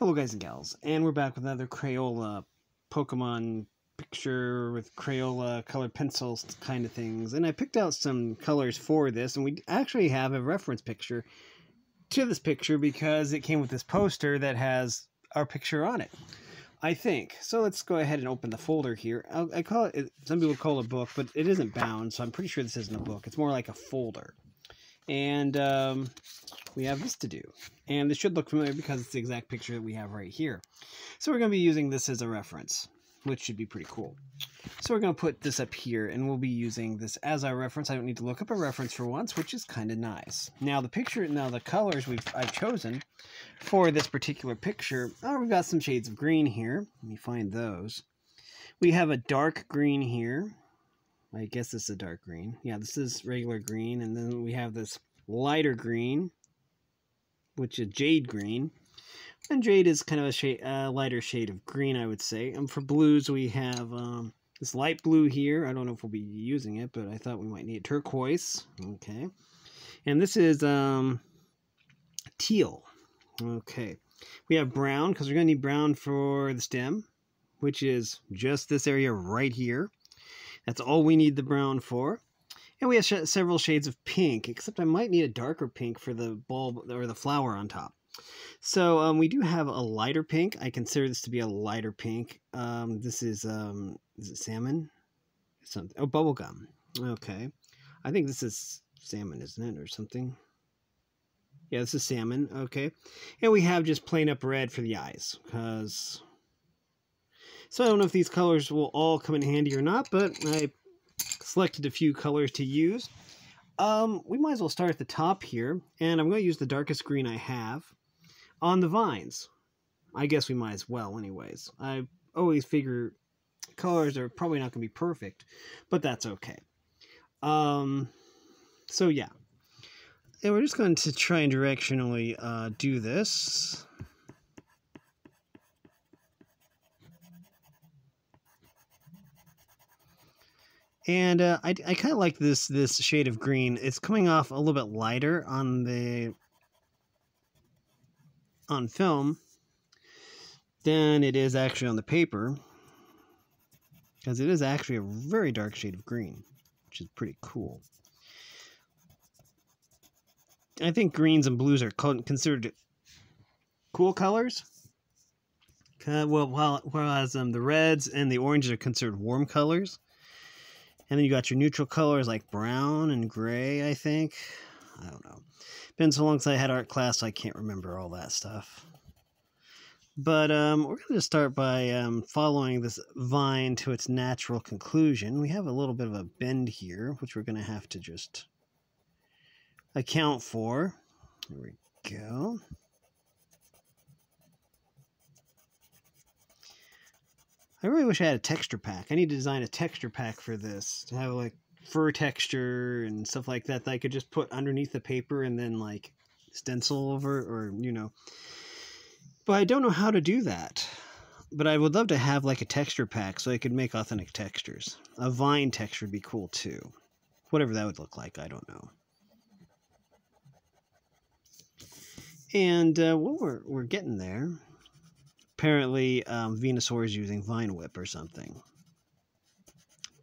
Hello guys and gals, and we're back with another Crayola Pokemon picture with Crayola colored pencils kind of things. And I picked out some colors for this, and we actually have a reference picture to this picture because it came with this poster that has our picture on it, I think. So let's go ahead and open the folder here. I call it, some people call it a book, but it isn't bound, so I'm pretty sure this isn't a book. It's more like a folder. And we have this to do. And this should look familiar because it's the exact picture that we have right here. So we're going to be using this as a reference, which should be pretty cool. So we're going to put this up here, and we'll be using this as our reference. I don't need to look up a reference for once, which is kind of nice. Now the colors I've chosen for this particular picture, we've got some shades of green here. Let me find those. We have a dark green here. I guess this is a dark green. Yeah, this is regular green. And then we have this lighter green, which is jade green. And jade is kind of a lighter shade of green, I would say. And for blues, we have this light blue here. I don't know if we'll be using it, but I thought we might need turquoise. Okay. And this is teal. Okay. We have brown, because we're going to need brown for the stem, which is just this area right here. That's all we need the brown for. And we have several shades of pink, except I might need a darker pink for the bulb or the flower on top. So we do have a lighter pink. I consider this to be a lighter pink. This is it salmon? Something. Oh, bubblegum. Okay. I think this is salmon, isn't it? Or something. Yeah, this is salmon. Okay. And we have just plain up red for the eyes. So I don't know if these colors will all come in handy or not, but I selected a few colors to use. We might as well start at the top here, and I'm going to use the darkest green I have on the vines. I guess we might as well anyways. I always figure colors are probably not going to be perfect, but that's okay. So yeah. And we're just going to try and directionally do this. And I kind of like this shade of green. It's coming off a little bit lighter on film than it is actually on the paper, because it is actually a very dark shade of green, which is pretty cool. I think greens and blues are considered cool colors. Whereas the reds and the oranges are considered warm colors. And then you got your neutral colors like brown and gray, I think. I don't know. Been so long since I had art class, so I can't remember all that stuff. But we're going to start by following this vine to its natural conclusion. We have a little bit of a bend here, which we're going to have to just account for. There we go. I really wish I had a texture pack. I need to design a texture pack for this to have like fur texture and stuff like that I could just put underneath the paper and then like stencil over, or But I don't know how to do that. But I would love to have like a texture pack so I could make authentic textures. A vine texture would be cool too. Whatever that would look like, I don't know. And well, we're getting there. Apparently, Venusaur is using Vine Whip or something.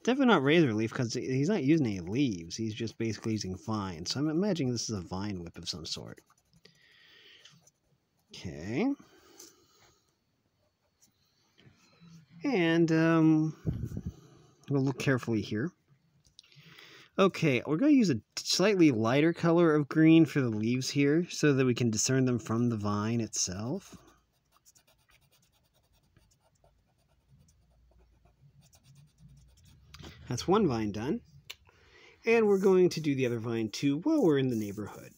Definitely not Razor Leaf, because he's not using any leaves. He's just basically using vines. So I'm imagining this is a Vine Whip of some sort. Okay. And we'll look carefully here. Okay, we're going to use a slightly lighter color of green for the leaves here so that we can discern them from the vine itself. That's one vine done. And we're going to do the other vine too while we're in the neighborhood.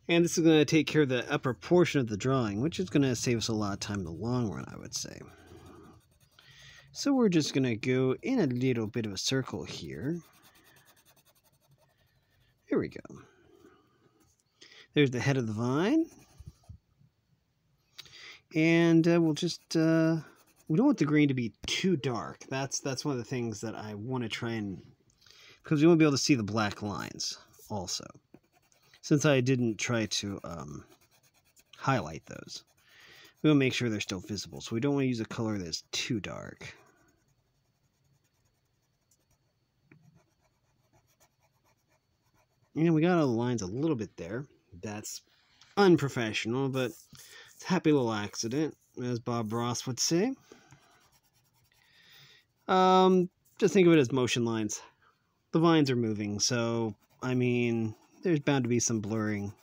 And this is going to take care of the upper portion of the drawing, which is going to save us a lot of time in the long run, I would say. So we're just going to go in a little bit of a circle here. Here we go. There's the head of the vine. And we'll just... we don't want the green to be too dark. That's one of the things that I want to try and... because we won't be able to see the black lines also. Since I didn't try to highlight those. we'll make sure they're still visible. So we don't want to use a color that's too dark. And we got all the lines a little bit there. That's unprofessional, but it's a happy little accident, as Bob Ross would say. Just think of it as motion lines. The vines are moving, so, I mean, there's bound to be some blurring.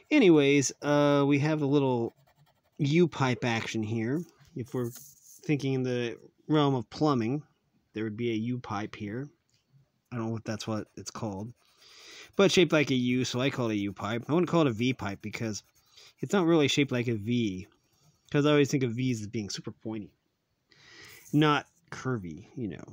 Anyways, we have the little U-pipe action here. If we're thinking in the realm of plumbing, there would be a U-pipe here. I don't know if that's what it's called. But shaped like a U, so I call it a U-pipe. I wouldn't call it a V-pipe because it's not really shaped like a V. Because I always think of V's as being super pointy. Not curvy, you know.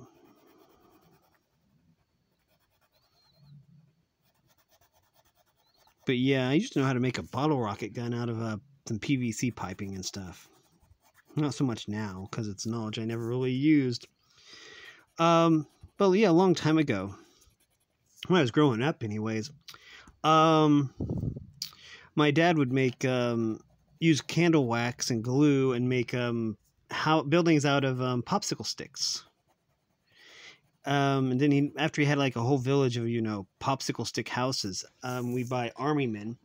But yeah, I used to know how to make a bottle rocket gun out of some PVC piping and stuff. Not so much now, because it's knowledge I never really used. But yeah, a long time ago. When I was growing up, anyways. My dad would make, use candle wax and glue and make buildings out of popsicle sticks. And then after he had like a whole village of, you know, popsicle stick houses, we'd buy army men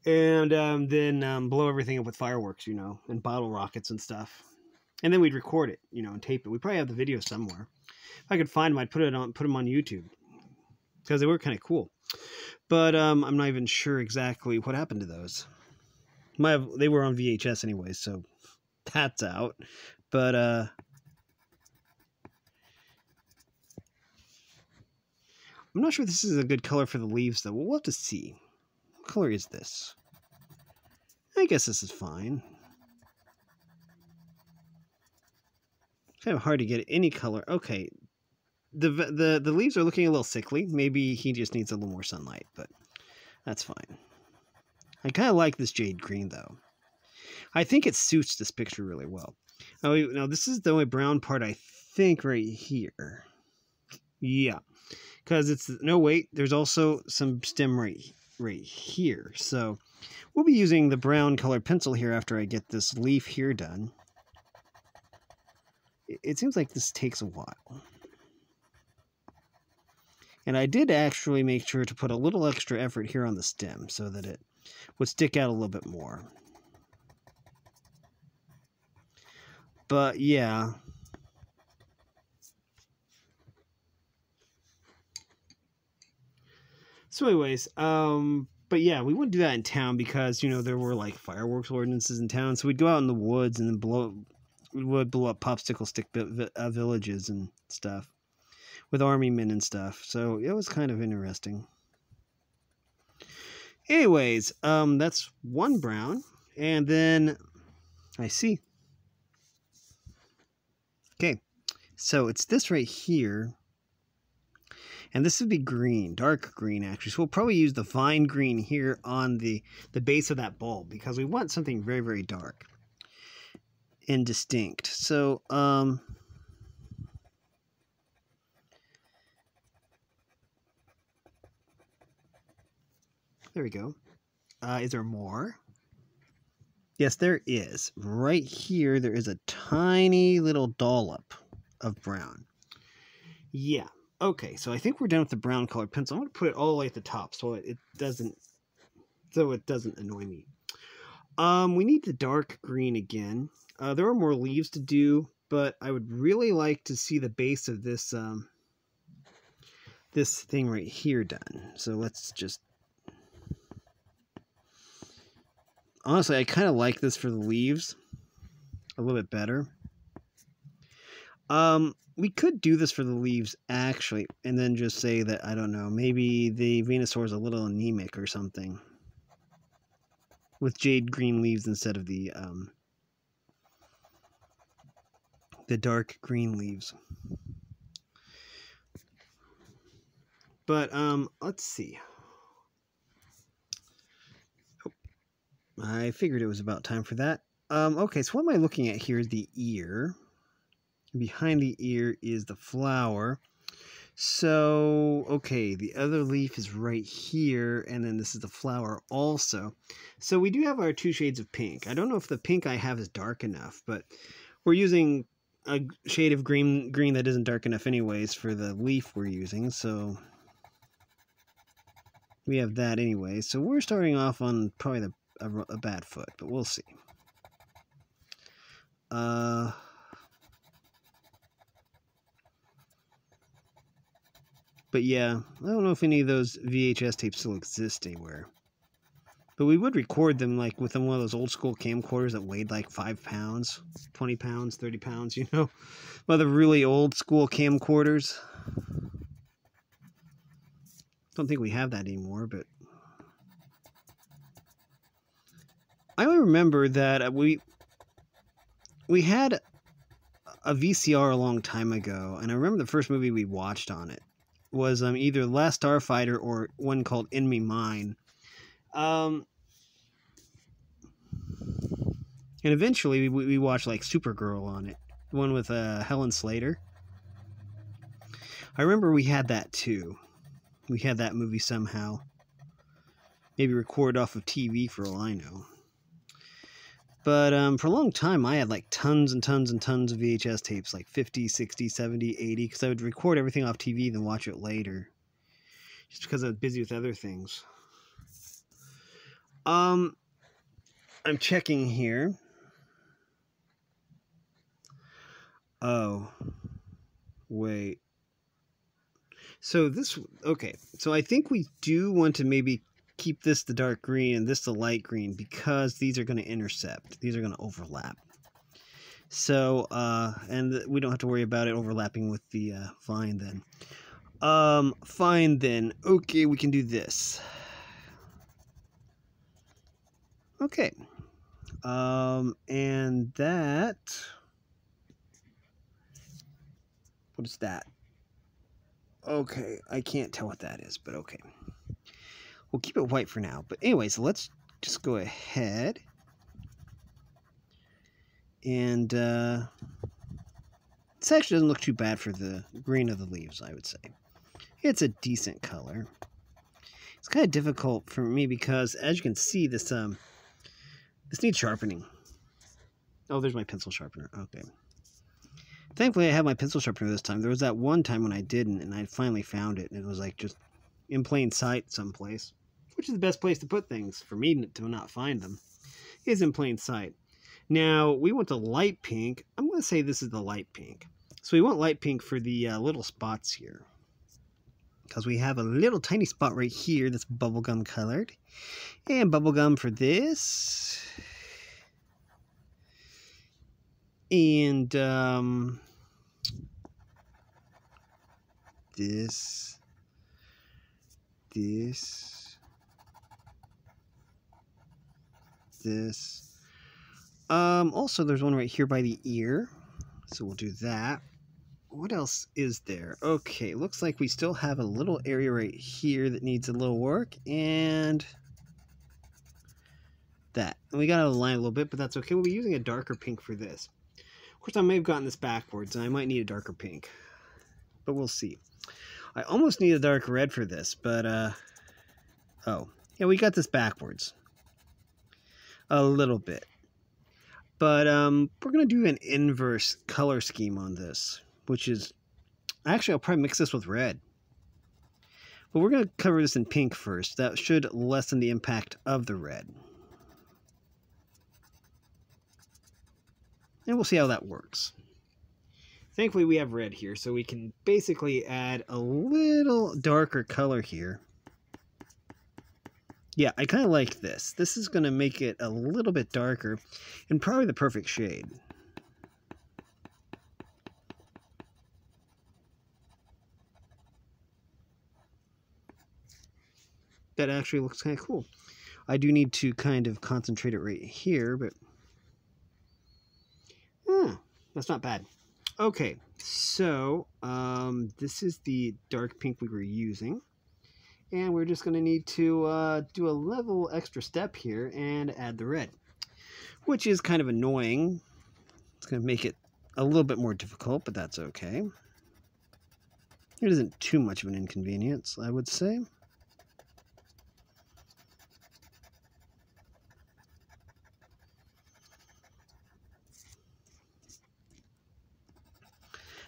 and then blow everything up with fireworks, you know, and bottle rockets and stuff. And then we'd record it, you know, and tape it. We probably have the video somewhere. If I could find them, I'd put them on YouTube because they were kind of cool. But I'm not even sure exactly what happened to those. They were on VHS anyway, so that's out. But I'm not sure this is a good color for the leaves, though. We'll have to see. What color is this? I guess this is fine. It's kind of hard to get any color. Okay. The leaves are looking a little sickly. Maybe he just needs a little more sunlight, but that's fine. I kind of like this jade green, though. I think it suits this picture really well. Oh, now this is the only brown part, I think, right here. Yeah. Because it's... No, wait. There's also some stem right here. So we'll be using the brown colored pencil here after I get this leaf here done. It seems like this takes a while. And I did actually make sure to put a little extra effort here on the stem so that it would stick out a little bit more. But yeah. So anyways, but yeah, we wouldn't do that in town because, you know, there were like fireworks ordinances in town. So we'd go out in the woods and then we would blow up popsicle stick villages and stuff with army men and stuff. So it was kind of interesting. Anyways, that's one brown. And then I see. Okay, so it's this right here. And this would be green, dark green, actually. So we'll probably use the vine green here on the base of that bulb because we want something very, very dark and distinct. So, there we go. Is there more? Yes, there is. Right here, there is a tiny little dollop of brown. Yeah. Okay, so I think we're done with the brown colored pencil. I'm going to put it all the way at the top so it doesn't annoy me. We need the dark green again. There are more leaves to do, but I would really like to see the base of this this thing right here done. So let's just... Honestly, I kind of like this for the leaves a little bit better. We could do this for the leaves, actually, and then just say that, I don't know, maybe the Venusaur is a little anemic or something. With jade green leaves instead of the dark green leaves. But, let's see. I figured it was about time for that. Okay, so what am I looking at here? The ear. Behind the ear is the flower. So, okay, the other leaf is right here, and then this is the flower also. So we do have our 2 shades of pink. I don't know if the pink I have is dark enough, but we're using a shade of green that isn't dark enough anyways for the leaf we're using, so we have that anyway. So we're starting off on probably a bad foot, but we'll see. But yeah, I don't know if any of those VHS tapes still exist anywhere. But we would record them like with one of those old school camcorders that weighed like 5 pounds, 20 pounds, 30 pounds, you know? One of the really old school camcorders. Don't think we have that anymore, but I only remember that we had a VCR a long time ago, and I remember the first movie we watched on it was either Last Starfighter or one called Enemy Mine. And eventually we watched like Supergirl on it, the one with Helen Slater. I remember we had that too. We had that movie somehow. Maybe recorded off of TV for all I know. But for a long time, I had like tons and tons and tons of VHS tapes, like 50, 60, 70, 80, because I would record everything off TV, then watch it later. Just because I was busy with other things. I'm checking here. Oh. Wait. So this, okay. So I think we do want to maybe keep this the dark green and this the light green because these are going to intercept. These are going to overlap. So, and we don't have to worry about it overlapping with the vine then. Fine then. Okay, we can do this. Okay. And that... What is that? Okay, I can't tell what that is, but okay. We'll keep it white for now. But anyways, let's just go ahead. And this actually doesn't look too bad for the green of the leaves, I would say. It's a decent color. It's kind of difficult for me because, as you can see, this needs sharpening. Oh, there's my pencil sharpener. Okay. Thankfully, I have my pencil sharpener this time. There was that one time when I didn't, and I finally found it, and it was like just in plain sight someplace, which is the best place to put things for me to not find them, is in plain sight. Now, we want the light pink. I'm going to say this is the light pink. So we want light pink for the little spots here, because we have a little tiny spot right here that's bubblegum colored, and bubblegum for this, and this. Also, there's one right here by the ear, so we'll do that. What else is there? Okay, looks like we still have a little area right here that needs a little work, and that. And we got to align a little bit, but that's okay. We'll be using a darker pink for this. Of course, I may have gotten this backwards, and I might need a darker pink, but we'll see. I almost need a dark red for this, but, oh. Yeah, we got this backwards. A little bit. But, we're going to do an inverse color scheme on this, which is... Actually, I'll probably mix this with red. But we're going to cover this in pink first. That should lessen the impact of the red. And we'll see how that works. Thankfully, we have red here, so we can basically add a little darker color here. Yeah, I kind of like this. This is going to make it a little bit darker and probably the perfect shade. That actually looks kind of cool. I do need to kind of concentrate it right here, but... that's not bad. Okay, so this is the dark pink we were using. And we're just going to need to do a little extra step here and add the red, which is kind of annoying. It's going to make it a little bit more difficult, but that's okay. It isn't too much of an inconvenience, I would say.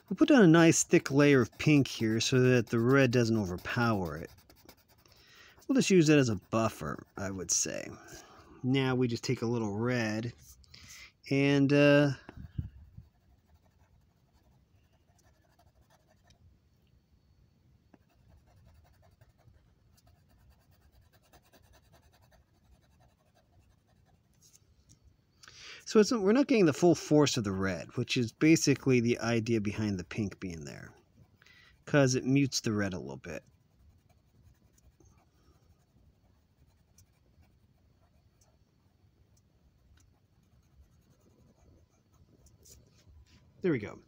We'll put down a nice thick layer of pink here so that the red doesn't overpower it. We'll just use that as a buffer, I would say. Now we just take a little red and so we're not getting the full force of the red, which is basically the idea behind the pink being there, because it mutes the red a little bit. There we go.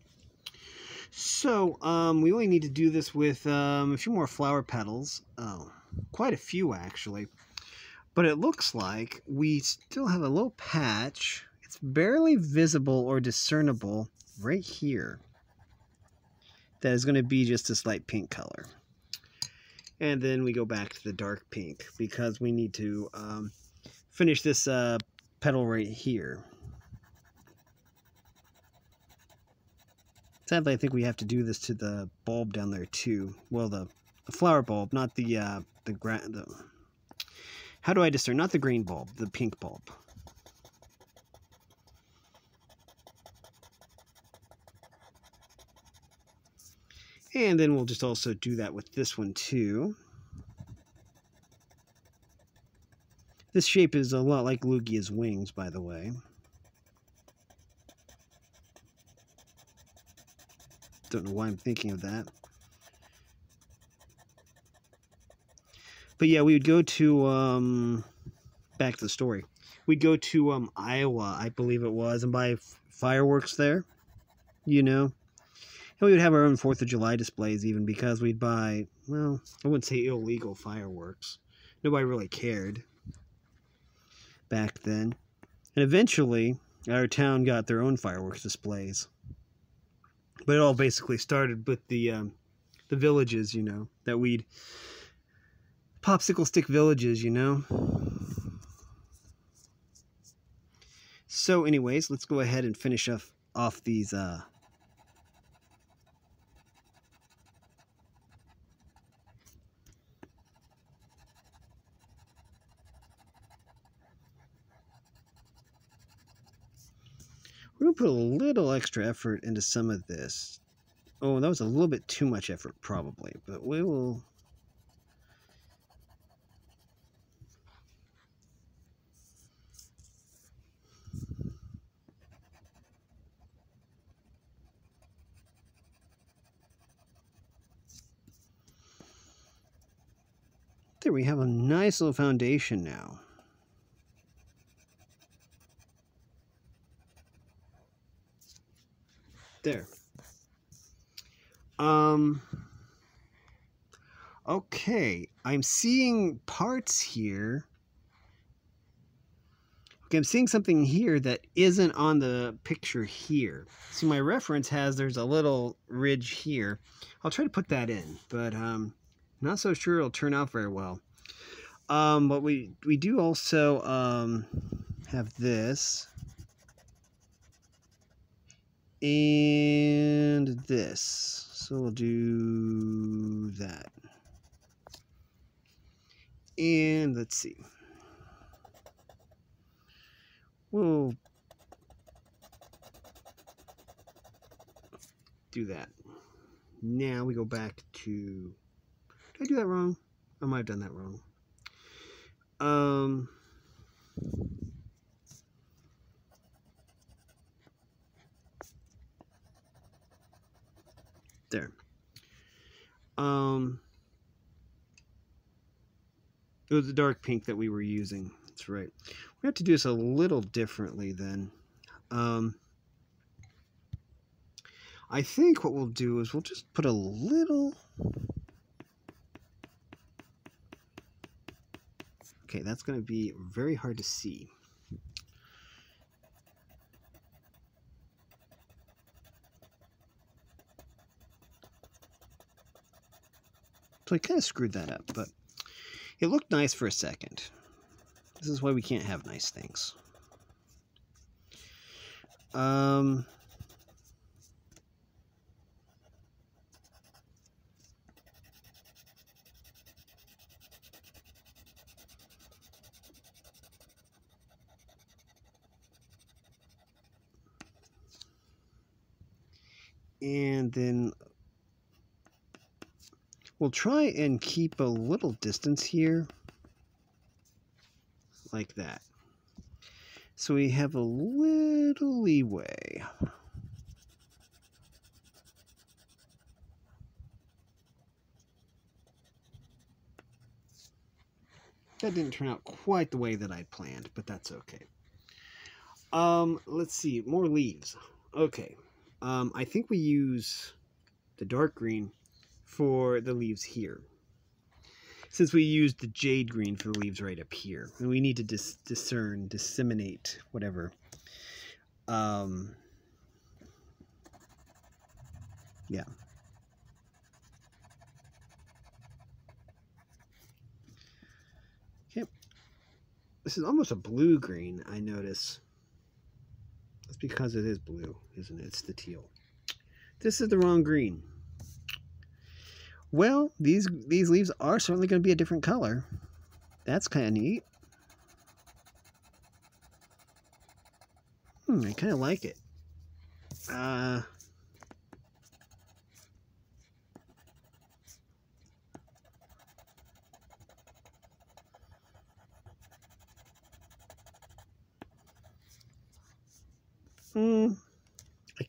So we only need to do this with a few more flower petals. Oh, quite a few actually. But it looks like we still have a little patch. It's barely visible or discernible right here. That is going to be just this light pink color. And then we go back to the dark pink because we need to finish this petal right here. Sadly, I think we have to do this to the bulb down there too. Well, the flower bulb, not the how do I discern? Not the green bulb, the pink bulb. And then we'll just also do that with this one too. This shape is a lot like Lugia's wings, by the way. Don't know why I'm thinking of that. But yeah, we would go to, back to the story. We'd go to Iowa, I believe it was, and buy fireworks there, you know. And we would have our own 4th of July displays even, because we'd buy, well, I wouldn't say illegal fireworks. Nobody really cared back then. And eventually, our town got their own fireworks displays. But it all basically started with the villages, you know, that we'd... popsicle stick villages, you know. So anyways, let's go ahead and finish off these we're going to put a little extra effort into some of this. Oh, that was a little bit too much effort probably, but we will... There we have a nice little foundation now. There. Okay, I'm seeing parts here. Okay, I'm seeing something here that isn't on the picture here. See, my reference has, there's a little ridge here. I'll try to put that in, but not so sure it'll turn out very well. But we do also have this. And this. So we'll do that. And let's see. We'll do that. Now we go back to... Did I do that wrong? I might have done that wrong. There. It was the dark pink that we were using. That's right. We have to do this a little differently then. I think what we'll do is we'll just put a little... Okay, that's going to be very hard to see. So I kind of screwed that up, but it looked nice for a second. This is why we can't have nice things. And then we'll try and keep a little distance here, like that. So we have a little leeway. That didn't turn out quite the way that I'd planned, but that's okay. Let's see, more leaves. Okay. I think we use the dark green for the leaves here, since we used the jade green for the leaves right up here, and we need to disseminate, whatever. Yeah. Okay. This is almost a blue green, I notice. That's because it is blue, isn't it? It's the teal. This is the wrong green. Well, these leaves are certainly going to be a different color. That's kind of neat. I kind of like it. I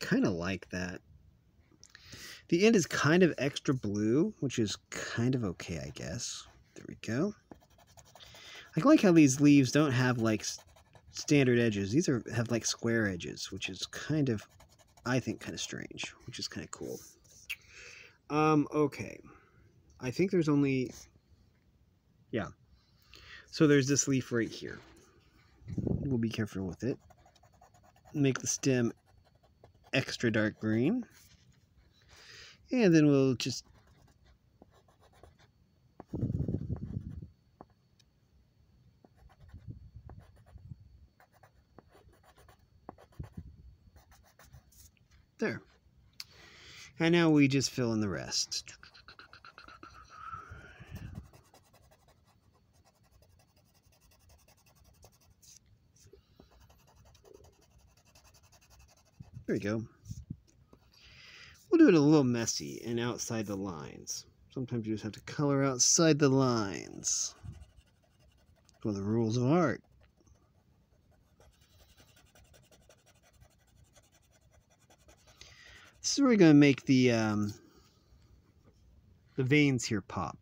kind of like that. The end is kind of extra blue, which is kind of okay, I guess. There we go. I like how these leaves don't have like standard edges. These have like square edges, which is kind of, I think, kind of strange, which is kind of cool. Okay. I think there's only, yeah. So there's this leaf right here. We'll be careful with it. Make the stem extra dark green. And then we'll just there. And now we just fill in the rest. There we go. We'll do it a little messy and outside the lines. Sometimes you just have to color outside the lines. It's one of the rules of art. This is where we're going to make the veins here pop.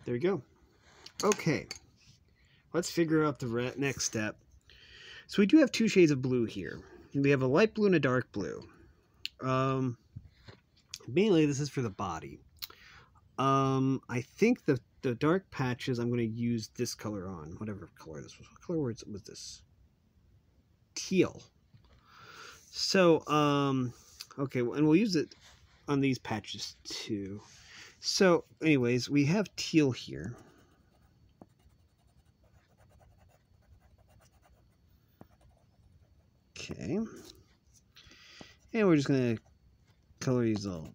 There we go. Okay, let's figure out the next step. So we do have two shades of blue here. We have a light blue and a dark blue. Mainly this is for the body. I think the dark patches I'm going to use this color on, whatever color this was. What color was this? Teal. So, okay, and we'll use it on these patches too. So, anyways, we have teal here. Okay. And we're just going to color these little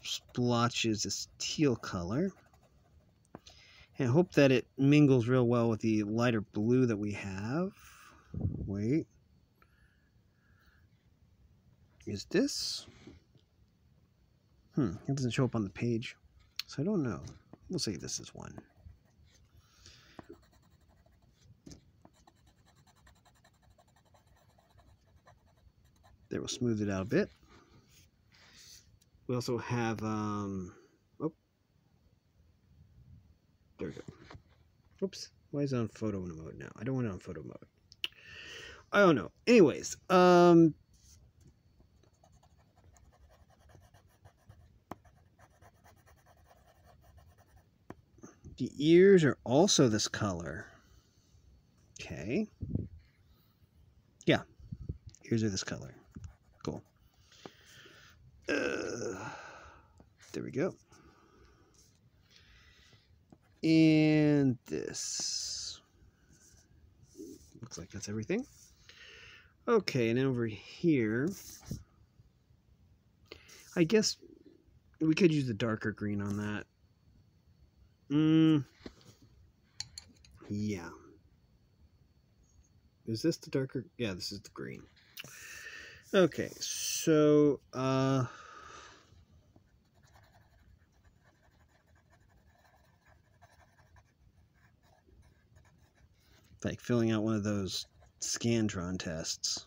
splotches this teal color. And hope that it mingles real well with the lighter blue that we have. Wait. Is this? It doesn't show up on the page, so I don't know. We'll say this is one. There, we'll smooth it out a bit. We also have, oh, there we go. Oops. Why is it on photo mode now? I don't want it on photo mode. I don't know. Anyways, the ears are also this color. Okay. Yeah. Ears are this color. Cool. There we go. And this. Looks like that's everything. Okay, and then over here, I guess we could use the darker green on that. Yeah. Is this the darker? Yeah, this is the green. Okay, so, like filling out one of those Scantron tests.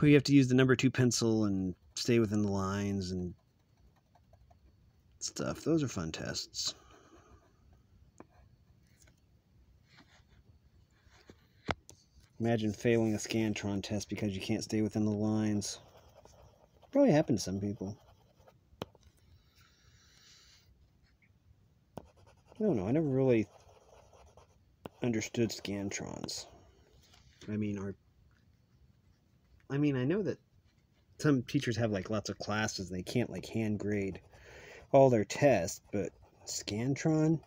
We have to use the number 2 pencil and stay within the lines and stuff. Those are fun tests. Imagine failing a Scantron test because you can't stay within the lines. Probably happened to some people. I don't know. I never really understood Scantrons. I know that some teachers have like lots of classes and they can't like hand grade all their tests, but Scantron?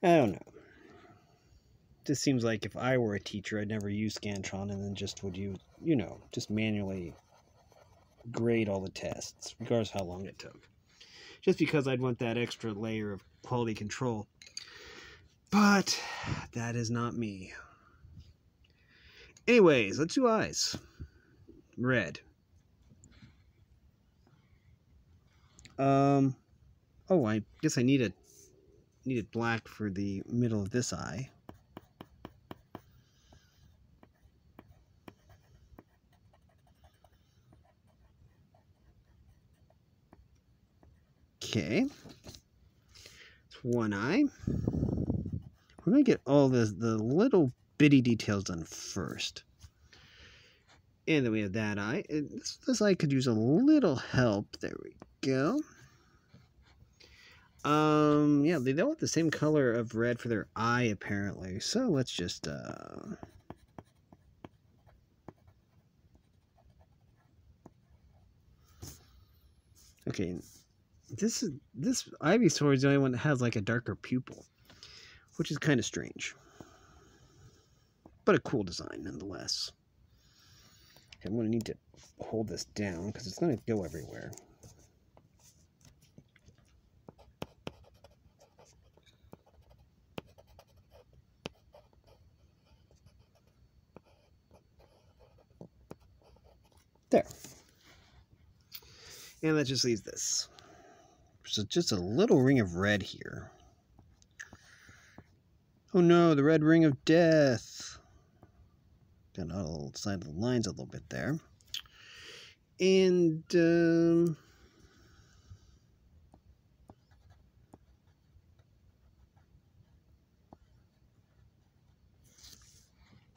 I don't know. This seems like if I were a teacher, I'd never use Scantron and then just would use, just manually grade all the tests, regardless of how long it took. Just because I'd want that extra layer of quality control. But that is not me. Anyways, let's do eyes. Red. Oh, I guess I needed black for the middle of this eye. Okay. It's one eye. We're going to get all the little bitty details done first. And then we have that eye. This eye could use a little help. There we go. Yeah, they don't want the same color of red for their eye, apparently. So let's just, okay. This Ivysaur is the only one that has like a darker pupil, which is kind of strange. But a cool design nonetheless. Okay, I'm going to need to hold this down because it's going to go everywhere. There. And that just leaves this. So just a little ring of red here. Oh no, the red ring of death. Got on the side of the lines a little bit there. And the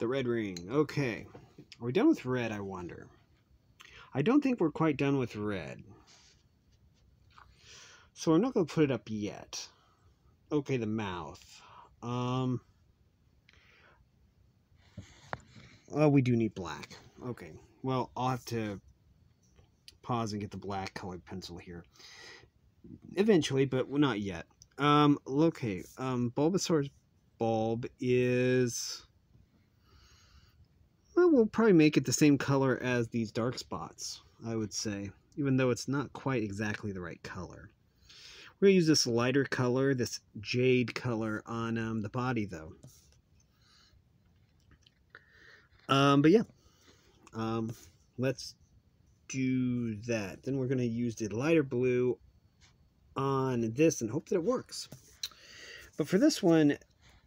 red ring. Okay. Are we done with red, I wonder? I don't think we're quite done with red. So we're not going to put it up yet. Okay, the mouth. Oh, we do need black. Okay. Well, I'll have to pause and get the black colored pencil here. Eventually, but not yet. Okay. Bulbasaur's bulb is... Well, we'll probably make it the same color as these dark spots, I would say. Even though it's not quite exactly the right color. We're going to use this lighter color, this jade color on the body, though. But yeah. Let's do that. Then we're going to use the lighter blue on this and hope that it works. But for this one,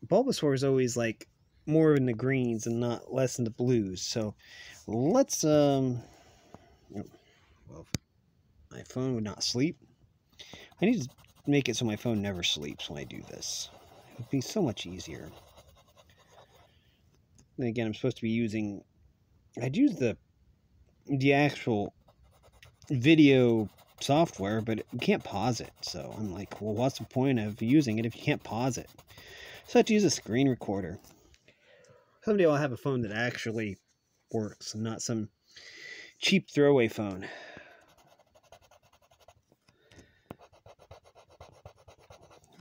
Bulbasaur is always like more in the greens and not less in the blues. So let's well, my phone would not sleep. I need to make it so my phone never sleeps when I do this. It would be so much easier. And again, I'm supposed to be using... I'd use the actual video software, but you can't pause it. So I'm like, well, what's the point of using it if you can't pause it? So I have to use a screen recorder. Someday I'll have a phone that actually works, and not some cheap throwaway phone.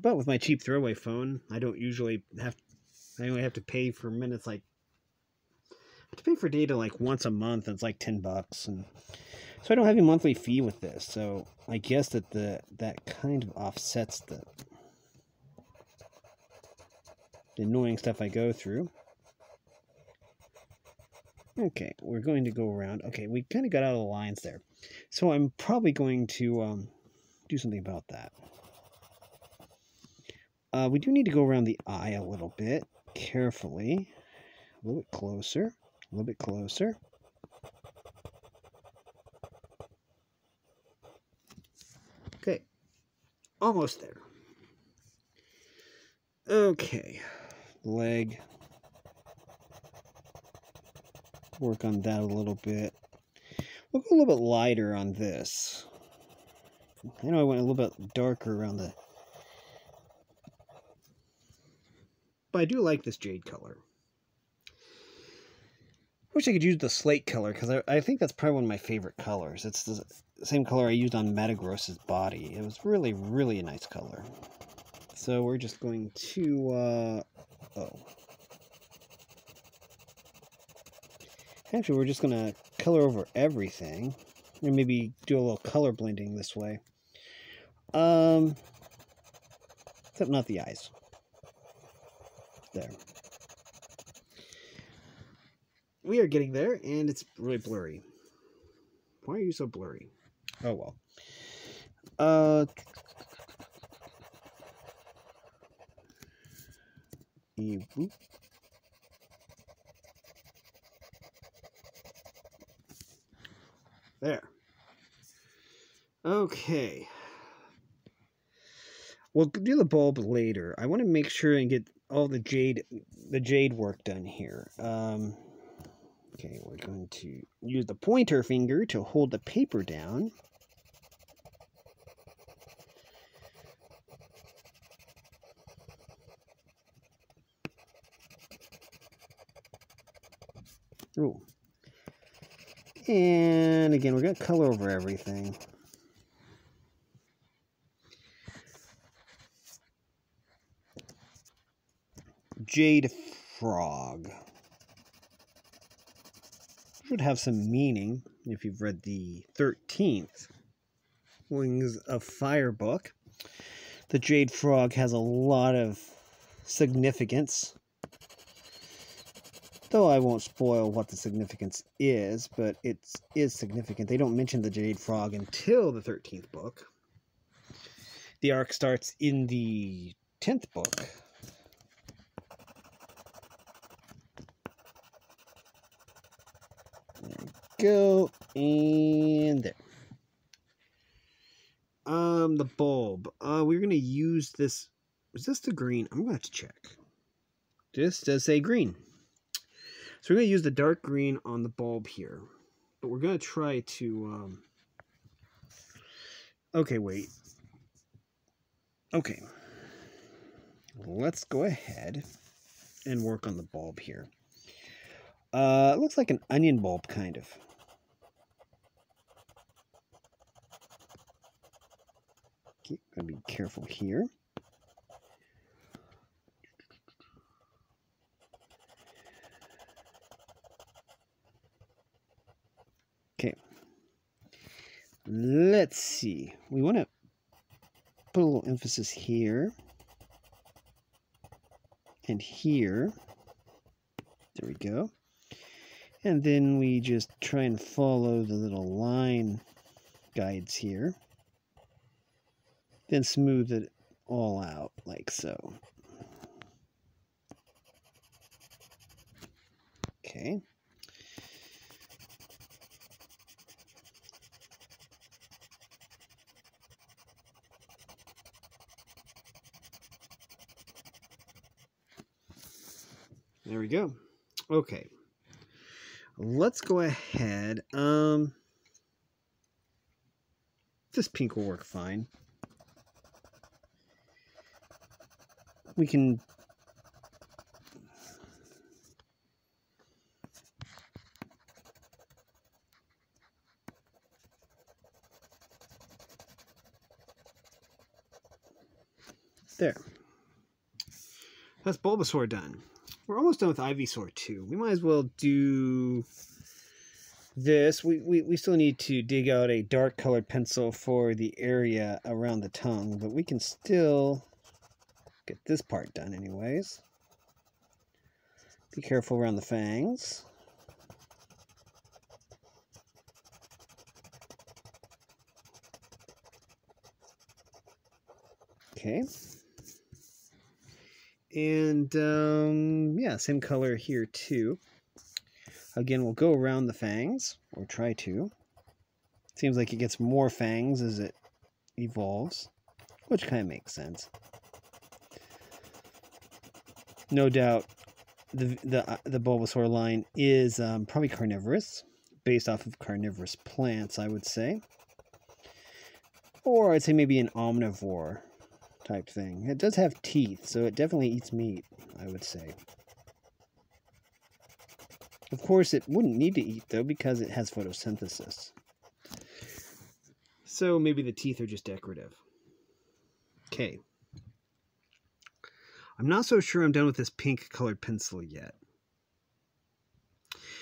But with my cheap throwaway phone, I don't usually have... I only have to pay for minutes, like... I have to pay for data like once a month, and it's like $10, and... So I don't have a monthly fee with this, so I guess that that kind of offsets the annoying stuff I go through. Okay, we're going to go around. Okay, we kind of got out of the lines there. So I'm probably going to do something about that. We do need to go around the eye a little bit, carefully. A little bit closer, a little bit closer. Okay, almost there. Okay, leg. Work on that a little bit. We'll go a little bit lighter on this. I know I went a little bit darker around the... But I do like this jade color. I wish I could use the slate color, because I think that's probably one of my favorite colors. It's the same color I used on Metagross's body. It was really, really a nice color. So we're just going to... Actually, we're just going to color over everything. And maybe do a little color blending this way. Except not the eyes. There. We are getting there, and it's really blurry. Why are you so blurry? Oh, well. There. Okay. We'll do the bulb later. I want to make sure and get all the jade work done here. Okay, we're going to use the pointer finger to hold the paper down. Ooh. And again, we're going to color over everything. Jade frog. Should have some meaning if you've read the 13th Wings of Fire book. The jade frog has a lot of significance. Though I won't spoil what the significance is, but it is significant. They don't mention the jade frog until the 13th book. The arc starts in the 10th book. There we go, and there. The bulb. We're gonna use this. Is this the green? I'm gonna have to check. This does say green. So we're going to use the dark green on the bulb here. But we're going to try to... Okay, wait. Okay. Let's go ahead and work on the bulb here. It looks like an onion bulb, kind of. Okay, gotta be careful here. Okay, let's see. We want to put a little emphasis here and here. There we go. And then we just try and follow the little line guides here. Then smooth it all out like so. Okay. There we go. Okay. Let's go ahead. This pink will work fine. We can... There. That's Bulbasaur done. We're almost done with Ivysaur too. We might as well do this. We still need to dig out a dark colored pencil for the area around the tongue, but we can still get this part done anyways. Be careful around the fangs. Okay. And yeah, same color here too. Again, we'll go around the fangs, or try to. Seems like it gets more fangs as it evolves, which kind of makes sense. No doubt the Bulbasaur line is probably carnivorous, based off of carnivorous plants, I would say. Or I'd say maybe an omnivore type thing. It does have teeth, so it definitely eats meat, I would say. Of course, it wouldn't need to eat, though, because it has photosynthesis. So maybe the teeth are just decorative. Okay. I'm not so sure I'm done with this pink colored pencil yet.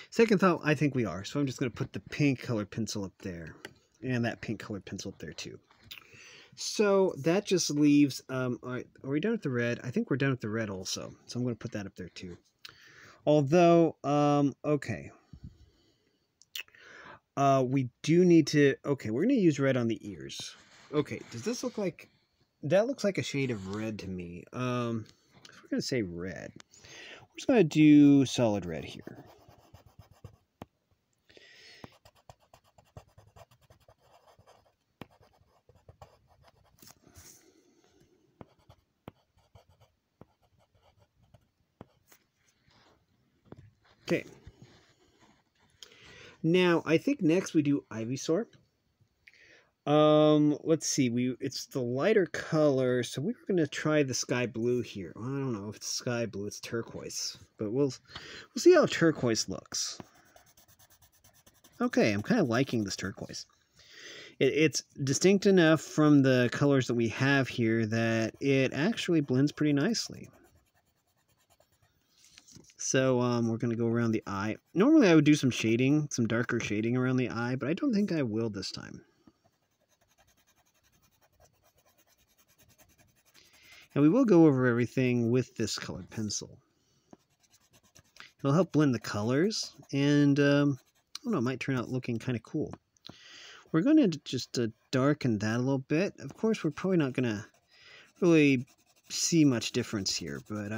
Second thought, I think we are. So I'm just going to put the pink colored pencil up there. And that pink colored pencil up there, too. So that just leaves, all right, are we done with the red? I think we're done with the red also. So I'm going to put that up there too. Although, okay. We do need to, okay, we're going to use red on the ears. Okay, does this look like, that looks like a shade of red to me. If we're going to say red, we're just going to do solid red here. Okay. Now, I think next we do Ivysaur. Let's see. It's the lighter color, so we were going to try the sky blue here. Well, I don't know if it's sky blue, it's turquoise, but we'll see how turquoise looks. Okay, I'm kind of liking this turquoise. It's distinct enough from the colors that we have here that it actually blends pretty nicely. So we're going to go around the eye. Normally I would do some shading, some darker shading around the eye, but I don't think I will this time. And we will go over everything with this colored pencil. It'll help blend the colors, and I don't know, it might turn out looking kind of cool. We're going to just darken that a little bit. Of course, we're probably not going to really see much difference here, but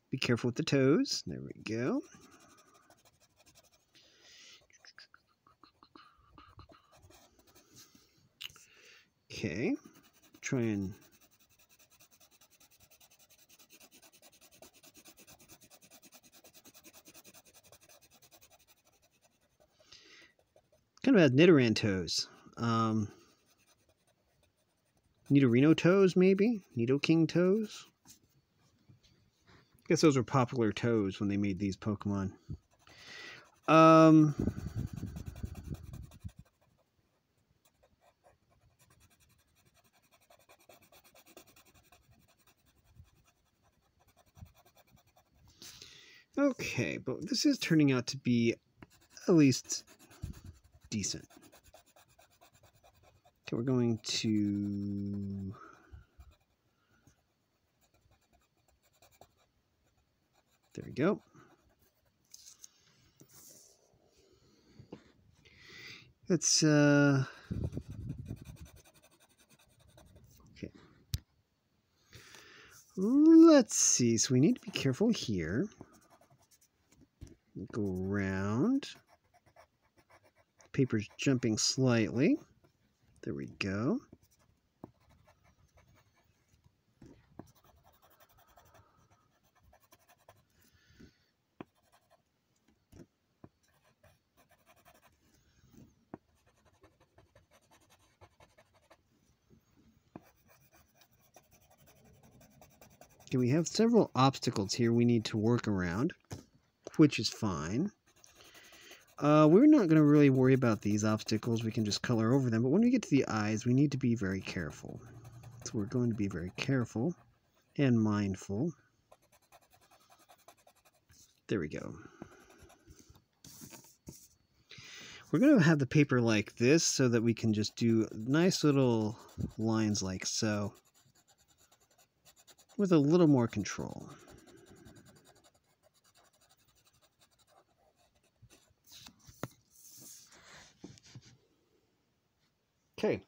be careful with the toes. There we go. Okay. Try and kind of has Nidoran toes. Nidorino toes, maybe? Nidoking toes? I guess those were popular toes when they made these Pokemon. Okay, but this is turning out to be at least decent. Okay, we're going to... There we go. Let's, okay. Let's see. So we need to be careful here. Go around. Paper's jumping slightly. There we go. Okay, we have several obstacles here we need to work around, which is fine. We're not going to really worry about these obstacles. We can just color over them. But when we get to the eyes, we need to be very careful. So we're going to be very careful and mindful. There we go. We're going to have the paper like this so that we can just do nice little lines like so, with a little more control. Okay.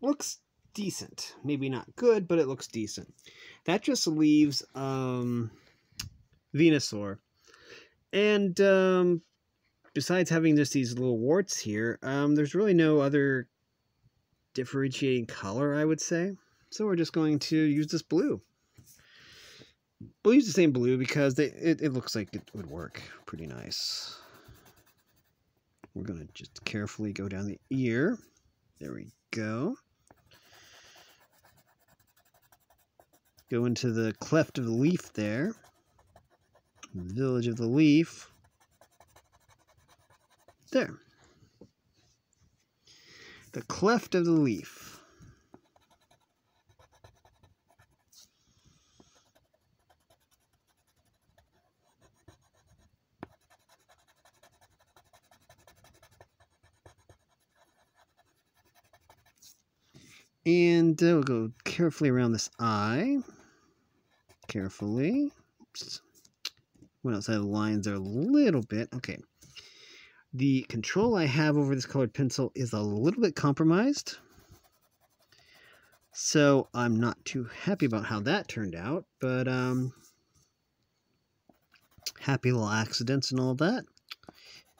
Looks decent. Maybe not good, but it looks decent. That just leaves Venusaur. And besides having just these little warts here, there's really no other differentiating color, I would say. So we're just going to use this blue. We'll use the same blue because it looks like it would work pretty nice. We're going to just carefully go down the ear. There we go. Go into the cleft of the leaf there. Village of the leaf. There. The cleft of the leaf. And we'll go carefully around this eye. Carefully. Oops. Went outside the lines there a little bit. Okay. The control I have over this colored pencil is a little bit compromised. So I'm not too happy about how that turned out. But happy little accidents and all that.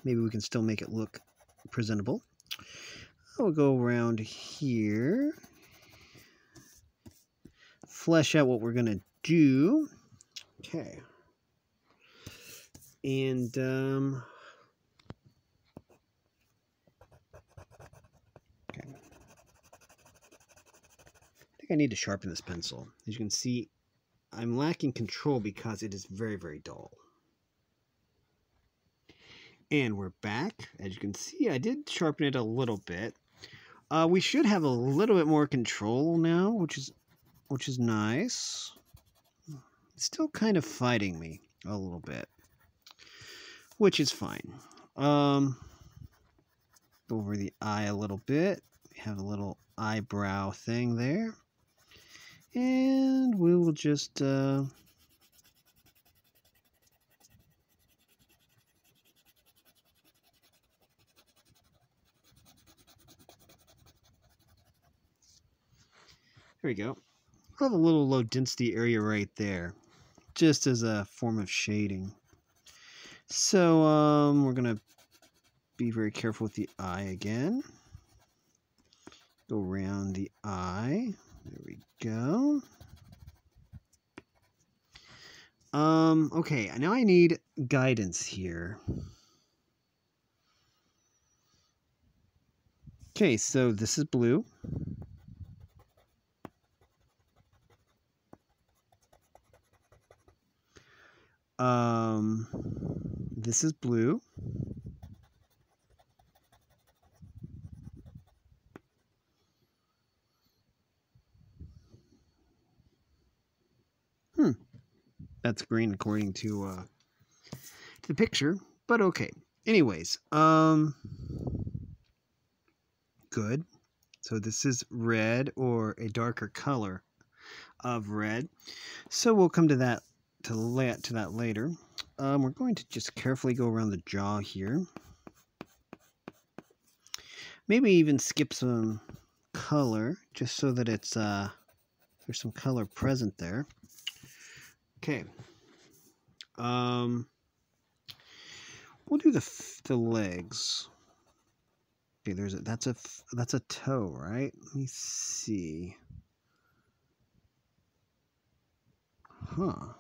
Maybe we can still make it look presentable. I'll go around here. Flesh out what we're going to do. Okay. And okay. I think I need to sharpen this pencil. As you can see, I'm lacking control because it is very, very dull. And we're back. As you can see, I did sharpen it a little bit. We should have a little bit more control now, which is nice. It's still kind of fighting me a little bit, which is fine. Go over the eye a little bit. We have a little eyebrow thing there. And we will just there we go. We'll have a little low density area right there, just as a form of shading. So we're gonna be very careful with the eye again. Go around the eye. There we go. Okay, now I need guidance here. Okay, so this is blue. This is blue. That's green according to the picture, but okay. Anyways, good. So this is red, or a darker color of red. So we'll come to that later. We're going to just carefully go around the jaw here. Maybe even skip some color, just so that it's there's some color present there. Okay. We'll do the legs. Okay, that's a toe, right? Let me see. Huh.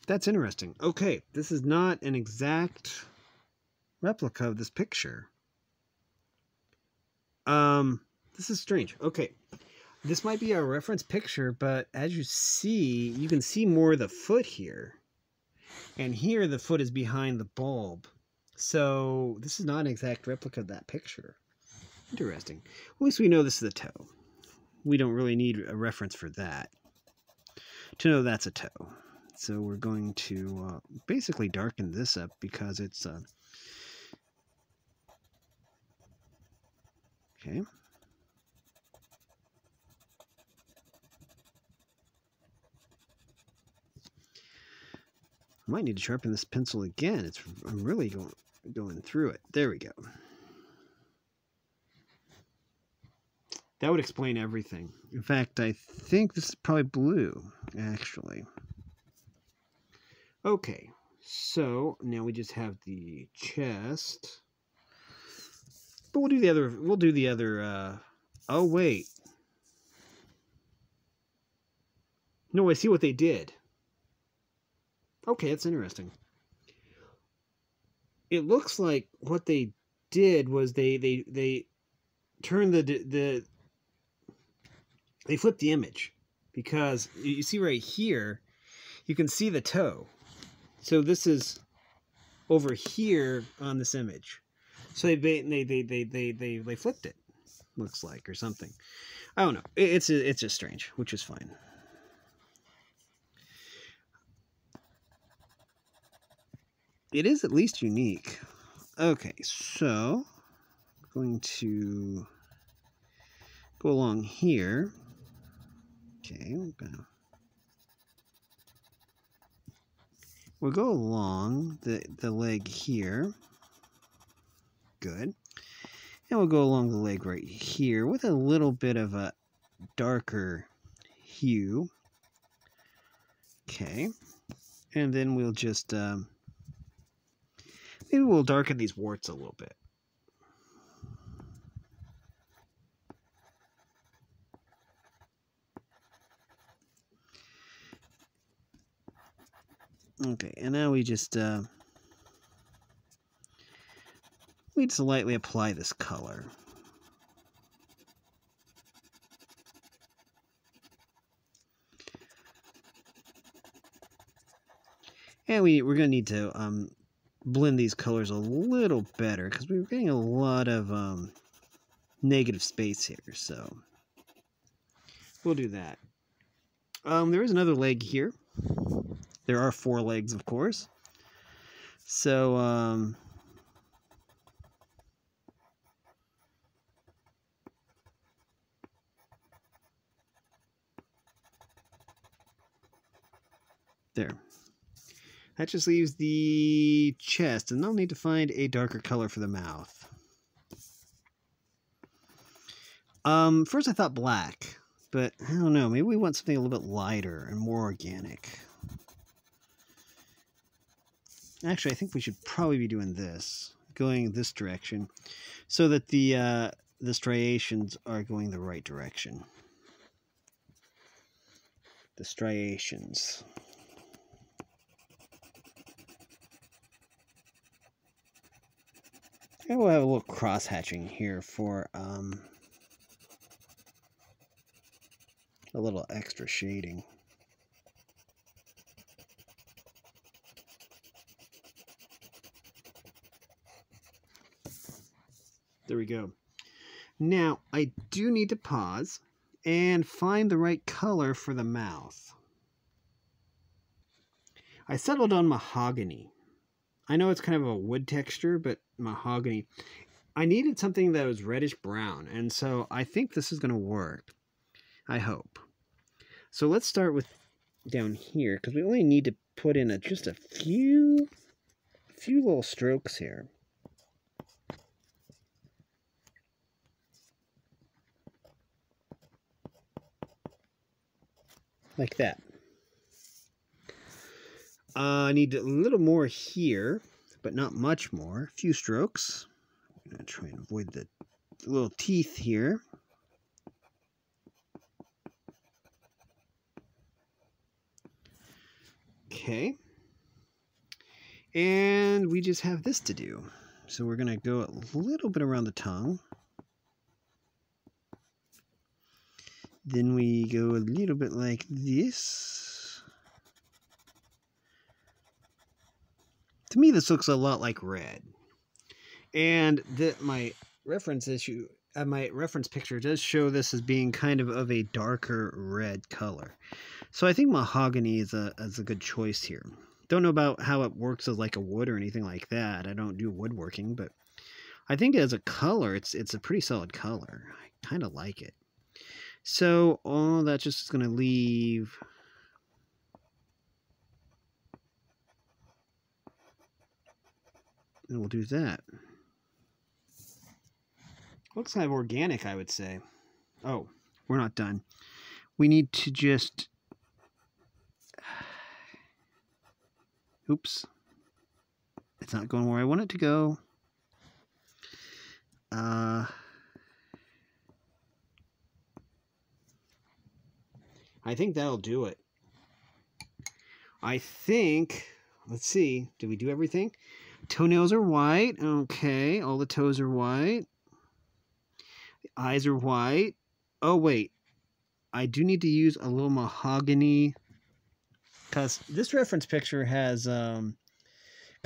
That's interesting. Okay, this is not an exact replica of this picture. This is strange. Okay. This might be a reference picture, but as you see, you can see more of the foot here. And here the foot is behind the bulb. So this is not an exact replica of that picture. Interesting. At least we know this is a toe. We don't really need a reference for that to know that's a toe. So we're going to basically darken this up because it's... okay. I might need to sharpen this pencil again. I'm really going through it. There we go. That would explain everything. In fact, I think this is probably blue, actually. Okay, so now we just have the chest. But we'll do the other, oh wait. No, I see what they did. Okay, that's interesting. It looks like what they did was they turned they flipped the image, because you see right here, you can see the toe. So this is over here on this image. So they flipped it, looks like, or something. I don't know. It's just strange, which is fine. It is at least unique. Okay, so I'm going to go along here. Okay, we'll go along the leg here. Good. And we'll go along the leg right here with a little bit of a darker hue. Okay. And then we'll just maybe we'll darken these warts a little bit. Okay, and now we just lightly apply this color. And we're going to need to blend these colors a little better, because we're getting a lot of negative space here, so we'll do that. There is another leg here. There are 4 legs, of course. So there. That just leaves the chest, and I'll need to find a darker color for the mouth. First I thought black, but I don't know, maybe we want something a little bit lighter and more organic. Actually, I think we should probably be doing this, going this direction, so that the striations are going the right direction. The striations. And we'll have a little cross-hatching here for a little extra shading. There we go. Now, I do need to pause and find the right color for the mouth. I settled on mahogany. I know it's kind of a wood texture, but mahogany. I needed something that was reddish brown, and so I think this is going to work. I hope. So let's start with down here, because we only need to put in just a few little strokes here. Like that. I need a little more here, but not much more. A few strokes. I'm going to try and avoid the little teeth here. Okay. And we just have this to do. So we're going to go a little bit around the tongue. Then we go a little bit like this. To me, this looks a lot like red. And my reference picture does show this as being kind of a darker red color. So I think mahogany is a good choice here. Don't know about how it works as like a wood or anything like that. I don't do woodworking, but I think as a color, it's a pretty solid color. I kind of like it. So all that just is going to leave. And we'll do that. Looks kind of organic, I would say. Oh, we're not done. We need to just... Oops. It's not going where I want it to go. I think that'll do it. I think... Let's see. Did we do everything? Toenails are white. Okay, all the toes are white. Eyes are white. Oh, wait. I do need to use a little mahogany because this reference picture has kind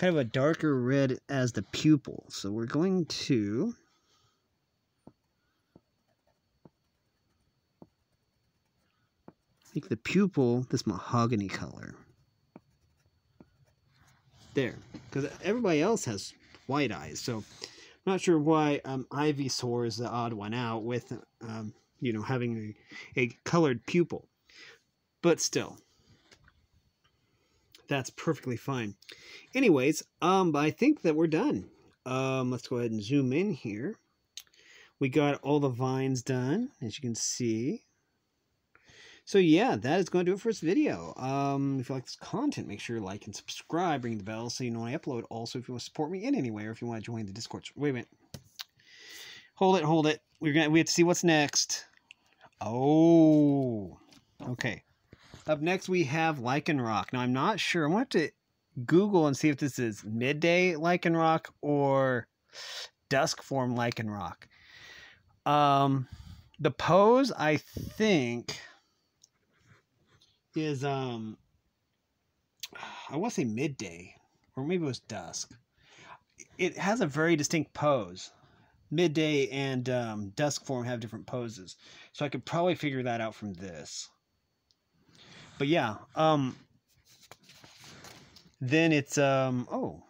of a darker red as the pupil. So we're going to make the pupil this mahogany color. There. Because everybody else has white eyes. So not sure why Ivysaur is the odd one out with, you know, having a colored pupil. But still, that's perfectly fine. Anyways, I think that we're done. Let's go ahead and zoom in here. We got all the vines done, as you can see. So yeah, that is going to do it for this video. If you like this content, make sure you like and subscribe, ring the bell so you know when I upload. Also, if you want to support me in any way, or if you want to join the Discord. Wait a minute. Hold it. We have to see what's next. Oh, okay. Up next, we have Lycanroc. Now, I'm not sure. I'm going to have to Google and see if this is midday Lycanroc or dusk form Lycanroc. The pose, I think, is I want to say midday, or maybe it was dusk. It has a very distinct pose. Midday and dusk form have different poses, so I could probably figure that out from this. But yeah, then it's oh,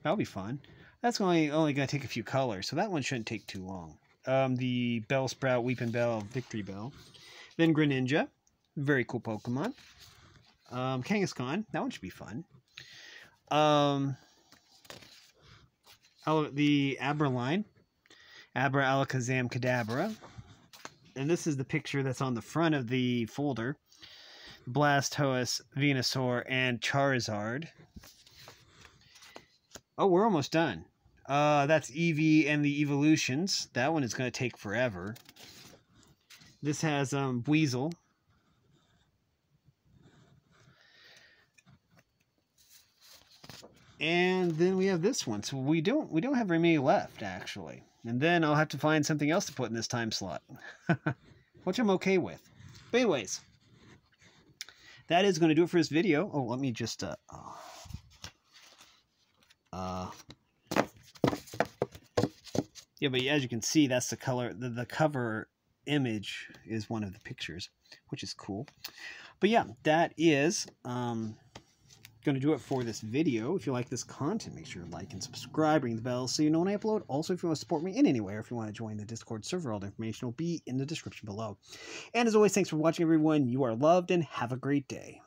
that'll be fun. That's only gonna take a few colors, so that one shouldn't take too long. The Bellsprout, Weeping Bell, Victory Bell, then Greninja. Very cool Pokemon. Kangaskhan. That one should be fun. The Abraline. Abra, Alakazam, Kadabra. And this is the picture that's on the front of the folder. Blastoise, Venusaur, and Charizard. Oh, we're almost done. That's Eevee and the Evolutions. That one is going to take forever. This has Weasel. And then we have this one. So we don't have very many left, actually. And then I'll have to find something else to put in this time slot. Which I'm okay with. But anyways, that is going to do it for this video. Oh, let me just yeah, but as you can see, that's the color. The cover image is one of the pictures, which is cool. But yeah, that is going to do it for this video. If you like this content, make sure to like and subscribe, ring the bell so you know when I upload. Also, if you want to support me in any way, or if you want to join the Discord server, all the information will be in the description below. And as always, thanks for watching, everyone. You are loved, and have a great day.